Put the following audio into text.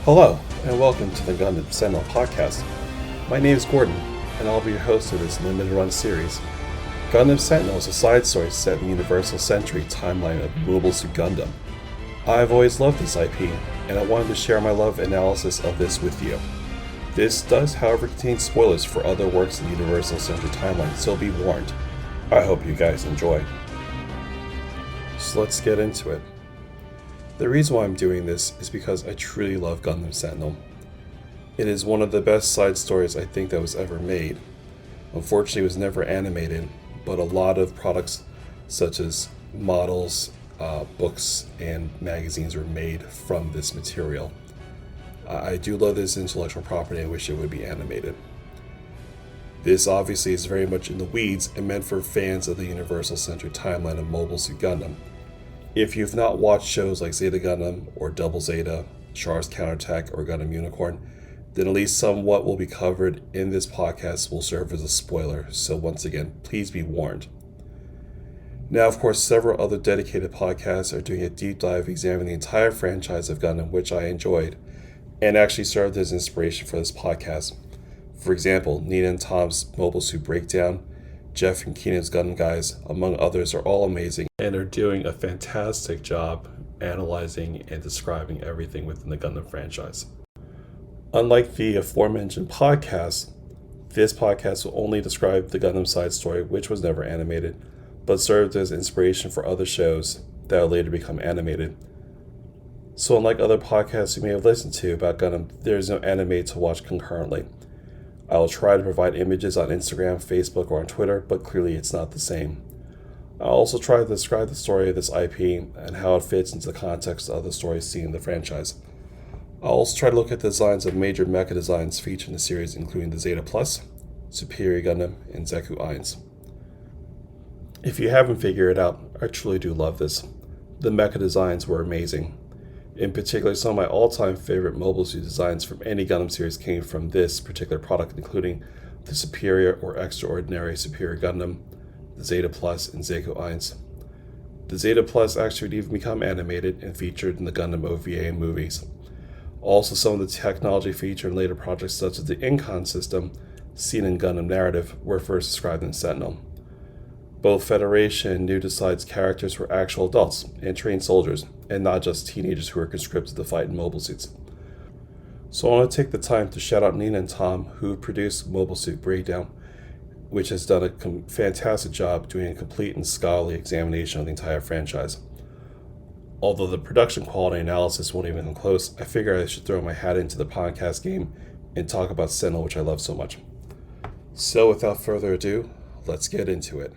Hello, and welcome to the Gundam Sentinel Podcast. My name is Gordon, and I'll be your host of this limited run series. Gundam Sentinel is a side story set in the Universal Century timeline of Mobile Suit Gundam. I've always loved this IP, and I wanted to share my love analysis of this with you. This does, however, contain spoilers for other works in the Universal Century timeline, so be warned. I hope you guys enjoy. So let's get into it. The reason why I'm doing this is because I truly love Gundam Sentinel. It is one of the best side stories I think that was ever made. Unfortunately, it was never animated, but a lot of products such as models, books, and magazines were made from this material. I do love this intellectual property. I wish it would be animated. This obviously is very much in the weeds and meant for fans of the Universal Century timeline of Mobile Suit Gundam. If you've not watched shows like Zeta Gundam or Double Zeta, Char's Counterattack, or Gundam Unicorn, then at least somewhat will be covered in this podcast will serve as a spoiler, so once again, please be warned. Now, of course, several other dedicated podcasts are doing a deep dive examining the entire franchise of Gundam, which I enjoyed, and actually served as inspiration for this podcast. For example, Nina and Tom's Mobile Suit Breakdown, Jeff and Keenan's Gundam Guys, among others, are all amazing and are doing a fantastic job analyzing and describing everything within the Gundam franchise. Unlike the aforementioned podcast, this podcast will only describe the Gundam side story, which was never animated, but served as inspiration for other shows that will later become animated. So unlike other podcasts you may have listened to about Gundam, there is no anime to watch concurrently. I will try to provide images on Instagram, Facebook, or on Twitter, but clearly it's not the same. I'll also try to describe the story of this IP and how it fits into the context of other stories seen in the franchise. I'll also try to look at the designs of major mecha designs featured in the series, including the Zeta Plus, Superior Gundam, and Zeku 1. If you haven't figured it out, I truly do love this. The mecha designs were amazing. In particular, some of my all-time favorite Mobile Suit designs from any Gundam series came from this particular product, including the Superior or Extraordinary Superior Gundam, the Zeta Plus, and Zeku 1. The Zeta Plus actually would even become animated and featured in the Gundam OVA and movies. Also, some of the technology featured in later projects such as the Incon system, seen in Gundam Narrative, were first described in Sentinel. Both Federation and New Decide's characters were actual adults and trained soldiers, and not just teenagers who were conscripted to fight in mobile suits. So I want to take the time to shout out Nina and Tom, who produced Mobile Suit Breakdown, which has done a fantastic job doing a complete and scholarly examination of the entire franchise. Although the production quality analysis won't even come close, I figure I should throw my hat into the podcast game and talk about Sentinel, which I love so much. So without further ado, let's get into it.